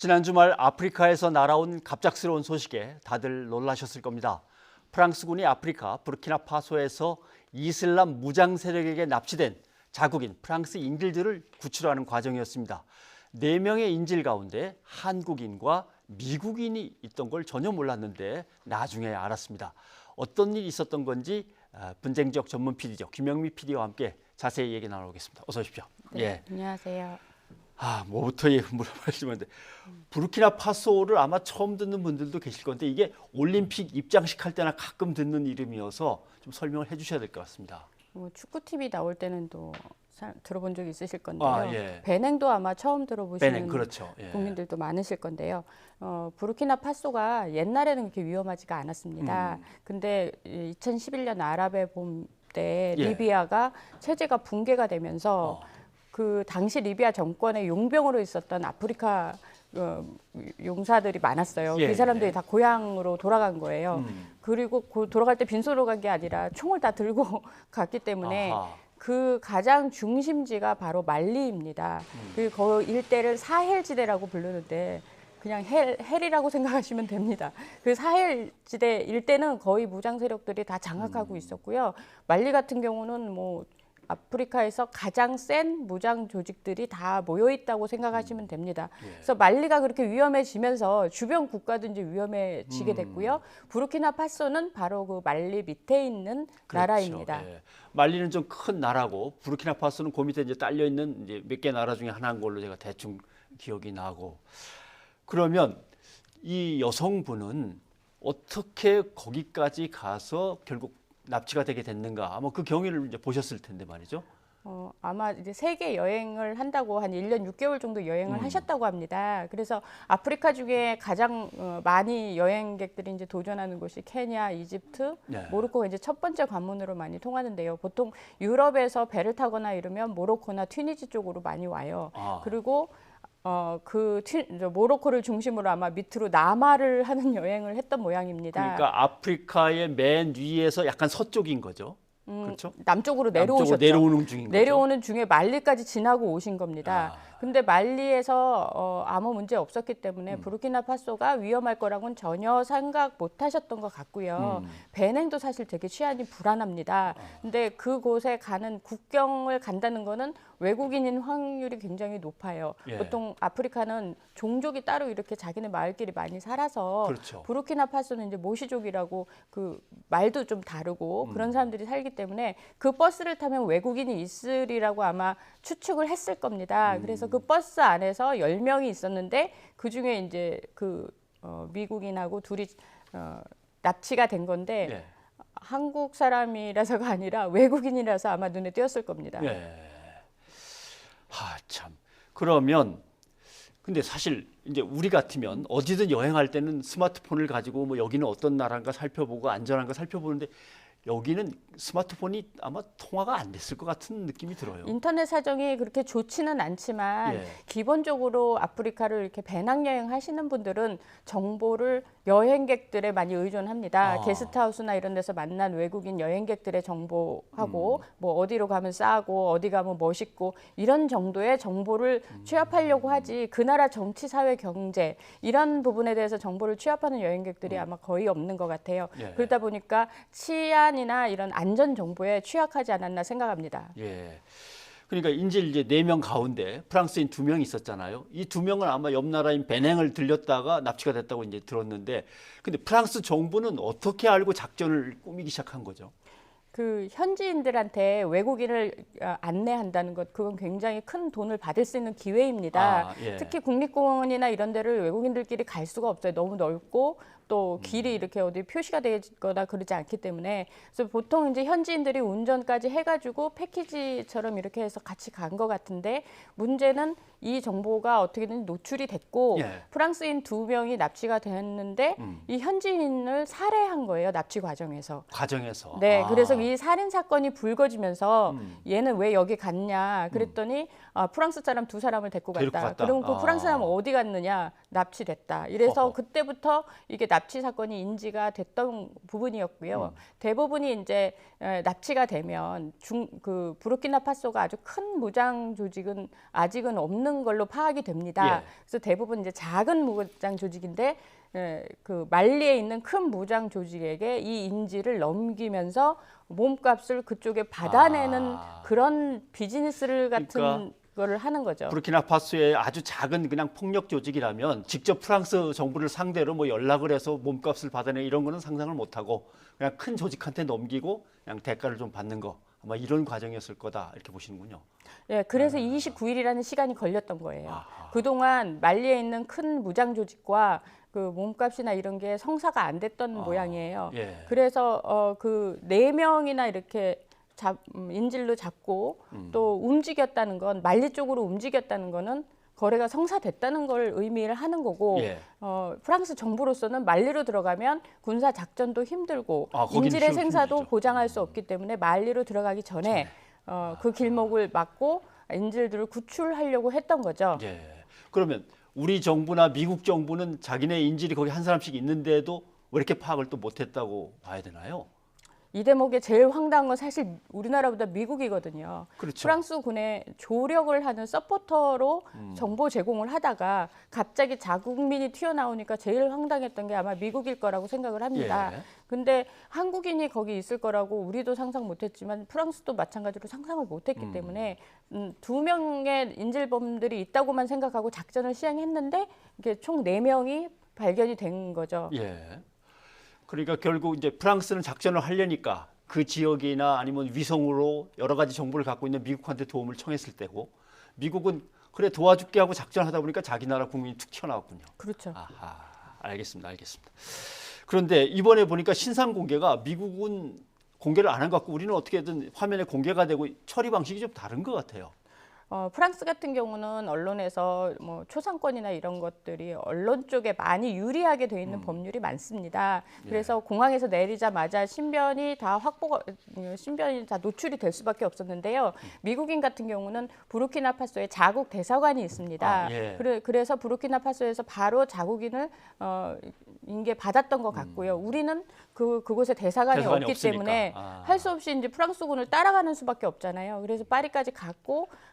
지난 주말 아프리카에서 날아온 갑작스러운 소식에 다들 놀라셨을 겁니다. 프랑스군이 아프리카 부르키나파소에서 이슬람 무장 세력에게 납치된 자국인 프랑스 인질들을 구출하는 과정이었습니다. 4명의 인질 가운데 한국인과 미국인이 있던 걸 전혀 몰랐는데 나중에 알았습니다. 어떤 일이 있었던 건지 분쟁 지역 전문 PD죠. 김영미 PD와 함께 자세히 얘기 나눠보겠습니다. 어서 오십시오. 네, 예. 안녕하세요. 뭐부터 물어보시면 돼. 부르키나파소를 아마 처음 듣는 분들도 계실 건데 이게 올림픽 입장식 할 때나 가끔 듣는 이름이어서 좀 설명을 해주셔야 될 것 같습니다. 축구 TV 나올 때는 또 들어본 적이 있으실 건데요. 예. 베냉도 아마 처음 들어보시는 베냉, 그렇죠. 예. 국민들도 많으실 건데요. 부르키나파소가 옛날에는 그렇게 위험하지가 않았습니다. 근데 2011년 아랍의 봄 때 예. 리비아가 체제가 붕괴가 되면서 그 당시 리비아 정권의 용병으로 있었던 아프리카 용사들이 많았어요. 예, 그 사람들이 예. 다 고향으로 돌아간 거예요. 그리고 돌아갈 때 빈손으로 간 게 아니라 총을 다 들고 갔기 때문에 아하. 그 가장 중심지가 바로 말리입니다. 그 일대를 사헬지대라고 부르는데 그냥 헬이라고 생각하시면 됩니다. 그 사헬지대 일대는 거의 무장 세력들이 다 장악하고 있었고요. 말리 같은 경우는 뭐 아프리카에서 가장 센 무장 조직들이 다 모여 있다고 생각하시면 됩니다. 그래서 말리가 그렇게 위험해지면서 주변 국가도 이제 위험해지게 됐고요. 부르키나파소는 바로 그 말리 밑에 있는 그렇죠. 나라입니다. 예. 말리는 좀 큰 나라고 부르키나파소는 그 밑에 이제 딸려 있는 이제 몇 개 나라 중에 하나인 걸로 제가 대충 기억이 나고. 그러면 이 여성분은 어떻게 거기까지 가서 결국 납치가 되게 됐는가? 아마 그 경위를 이제 보셨을 텐데 말이죠. 아마 이제 세계 여행을 한다고 한 1년 6개월 정도 여행을 하셨다고 합니다. 그래서 아프리카 중에 가장 많이 여행객들이 이제 도전하는 곳이 케냐, 이집트, 네. 모로코가 이제 첫 번째 관문으로 많이 통하는데요. 보통 유럽에서 배를 타거나 이러면 모로코나 튀니지 쪽으로 많이 와요. 그리고 모로코를 중심으로 아마 밑으로 남하를 하는 여행을 했던 모양입니다. 그러니까 아프리카의 맨 위에서 약간 서쪽인 거죠. 그렇죠? 남쪽으로 내려오셨죠. 남쪽으로 내려오는 중인 거죠. 내려오는 중에 말리까지 지나고 오신 겁니다. 근데 말리에서 아무 문제 없었기 때문에 부르키나파소가 위험할 거라고는 전혀 생각 못 하셨던 것 같고요. 베냉도 사실 되게 치안이 불안합니다. 근데 그곳에 가는 국경을 간다는 거는 외국인인 확률이 굉장히 높아요. 예. 보통 아프리카는 종족이 따로 이렇게 자기네 마을끼리 많이 살아서 그렇죠. 부르키나파소는 이제 모시족이라고 그 말도 좀 다르고 그런 사람들이 살기 때문에 그 버스를 타면 외국인이 있으리라고 아마 추측을 했을 겁니다. 그래서 그 버스 안에서 10명이 있었는데 그 중에 이제 미국인하고 둘이 납치가 된 건데 예. 한국 사람이라서가 아니라 외국인이라서 아마 눈에 띄었을 겁니다. 예. 참. 그러면 근데 사실 이제 우리 같으면 어디든 여행할 때는 스마트폰을 가지고 뭐 여기는 어떤 나라인가 살펴보고 안전한가 살펴보는데 여기는 스마트폰이 아마 통화가 안 됐을 것 같은 느낌이 들어요. 인터넷 사정이 그렇게 좋지는 않지만 예. 기본적으로 아프리카를 이렇게 배낭여행 하시는 분들은 정보를 여행객들에 많이 의존합니다. 게스트하우스나 이런 데서 만난 외국인 여행객들의 정보하고 뭐 어디로 가면 싸고 어디 가면 멋있고 이런 정도의 정보를 취합하려고 하지 그 나라 정치, 사회, 경제 이런 부분에 대해서 정보를 취합하는 여행객들이 아마 거의 없는 것 같아요. 예. 그러다 보니까 치안이나 이런 안전 정보에 취약하지 않았나 생각합니다. 예. 그러니까 인질 이제 4명 가운데 프랑스인 2명 있었잖아요. 이 2명은 아마 옆 나라인 베냉을 들렸다가 납치가 됐다고 이제 들었는데, 근데 프랑스 정부는 어떻게 알고 작전을 꾸미기 시작한 거죠? 그 현지인들한테 외국인을 안내한다는 것, 그건 굉장히 큰 돈을 받을 수 있는 기회입니다. 예. 특히 국립공원이나 이런 데를 외국인들끼리 갈 수가 없어요. 너무 넓고 또 길이 이렇게 어디 표시가 되거나 그러지 않기 때문에. 그래서 보통 이제 현지인들이 운전까지 해가지고 패키지처럼 이렇게 해서 같이 간 것 같은데, 문제는 이 정보가 어떻게든 노출이 됐고 예. 프랑스인 2명이 납치가 됐는데 이 현지인을 살해한 거예요. 납치 과정에서. 과정에서. 네, 그래서 이 살인 사건이 불거지면서 얘는 왜 여기 갔냐 그랬더니 프랑스 사람 2사람을 데리고 데리고 갔다. 갔다. 그럼 그 프랑스 사람은 어디 갔느냐? 납치됐다. 이래서 허허. 그때부터 이게 납치 사건이 인지가 됐던 부분이었고요. 대부분이 이제 납치가 되면 그 부르키나파소가 아주 큰 무장 조직은 아직은 없는 걸로 파악이 됩니다. 예. 그래서 대부분 이제 작은 무장 조직인데 그 말리에 있는 큰 무장 조직에게 이 인지를 넘기면서 몸값을 그쪽에 받아내는 그런 비즈니스를 같은 그러니까 거를 하는 거죠. 부르키나파소의 아주 작은 그냥 폭력 조직이라면 직접 프랑스 정부를 상대로 뭐 연락을 해서 몸값을 받아내 이런 거는 상상을 못하고 그냥 큰 조직한테 넘기고 그냥 대가를 좀 받는 거 아마 이런 과정이었을 거다 이렇게 보시는군요. 예, 그래서 29일이라는 시간이 걸렸던 거예요. 그동안 말리에 있는 큰 무장 조직과 그 몸값이나 이런 게 성사가 안 됐던 모양이에요. 예. 그래서 그 4명이나 이렇게 인질로 잡고 또 움직였다는 건 말리 쪽으로 움직였다는 거는 거래가 성사됐다는 걸 의미를 하는 거고 예. 프랑스 정부로서는 말리로 들어가면 군사 작전도 힘들고 거기는 인질의 쉬울 생사도 힘들죠. 보장할 수 없기 때문에 말리로 들어가기 전에 그 길목을 막고 인질들을 구출하려고 했던 거죠. 예. 그러면 우리 정부나 미국 정부는 자기네 인질이 거기 한 사람씩 있는데도 왜 이렇게 파악을 또 못했다고 봐야 되나요? 이 대목에 제일 황당한 건 사실 우리나라보다 미국이거든요. 그렇죠. 프랑스 군의 조력을 하는 서포터로 정보 제공을 하다가 갑자기 자국민이 튀어나오니까 제일 황당했던 게 아마 미국일 거라고 생각을 합니다. 예. 근데 한국인이 거기 있을 거라고 우리도 상상 못했지만 프랑스도 마찬가지로 상상을 못했기 때문에 2명의 인질범들이 있다고만 생각하고 작전을 시행했는데 이게 총 4명이 발견이 된 거죠. 예. 그러니까 결국 이제 프랑스는 작전을 하려니까 그 지역이나 아니면 위성으로 여러 가지 정보를 갖고 있는 미국한테 도움을 청했을 때고 미국은 그래 도와줄게 하고 작전하다 보니까 자기 나라 국민이 툭 튀어나왔군요. 그렇죠. 아하, 알겠습니다. 그런데 이번에 보니까 신상 공개가 미국은 공개를 안 한 것 같고 우리는 어떻게든 화면에 공개가 되고 처리 방식이 좀 다른 것 같아요. 프랑스 같은 경우는 언론에서 뭐 초상권이나 이런 것들이 언론 쪽에 많이 유리하게 돼 있는 법률이 많습니다. 그래서 공항에서 내리자마자 신변이 다 노출이 될 수밖에 없었는데요. 미국인 같은 경우는 부르키나파소에 자국 대사관이 있습니다. 예. 그래서 부르키나파소에서 바로 자국인을 인계 받았던 것 같고요. 우리는 그곳에 대사관이 없기 없으니까. 때문에 할 수 없이 이제 프랑스군을 따라가는 수밖에 없잖아요. 그래서 파리까지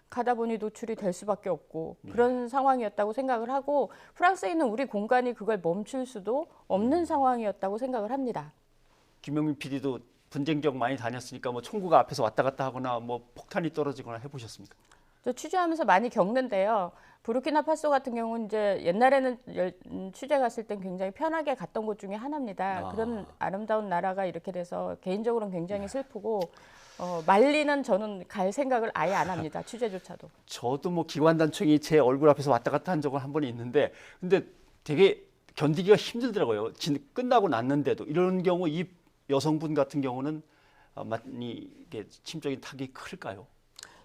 가다 보니 노출이 될 수밖에 없고 그런 상황이었다고 생각을 하고 프랑스에 있는 우리 공간이 그걸 멈출 수도 없는 상황이었다고 생각을 합니다. 김영민 PD도 분쟁 지역 많이 다녔으니까 뭐 총구가 앞에서 왔다 갔다 하거나 뭐 폭탄이 떨어지거나 해보셨습니까? 저 취재하면서 많이 겪는데요. 부르키나파소 같은 경우는 이제 옛날에는 취재 갔을 땐 굉장히 편하게 갔던 곳 중에 하나입니다. 그런 아름다운 나라가 이렇게 돼서 개인적으로는 굉장히 슬프고 말리는 저는 갈 생각을 아예 안 합니다. 취재조차도. 저도 뭐 기관단총이 제 얼굴 앞에서 왔다 갔다 한 적은 한 번 있는데 근데 되게 견디기가 힘들더라고요. 끝나고 났는데도 이런 경우 이 여성분 같은 경우는 많이 이게 심적인 타격이 클까요?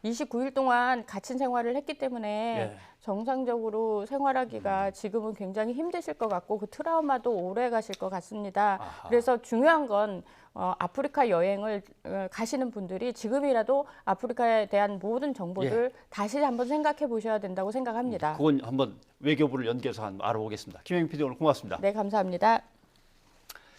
29일 동안 갇힌 생활을 했기 때문에 예. 정상적으로 생활하기가 지금은 굉장히 힘드실 것 같고 그 트라우마도 오래 가실 것 같습니다. 그래서 중요한 건 아프리카 여행을 가시는 분들이 지금이라도 아프리카에 대한 모든 정보들 다시 한번 생각해 보셔야 된다고 생각합니다. 그건 한번 외교부를 연계해서 한번 알아보겠습니다. 김영민 PD 오늘 고맙습니다. 네, 감사합니다.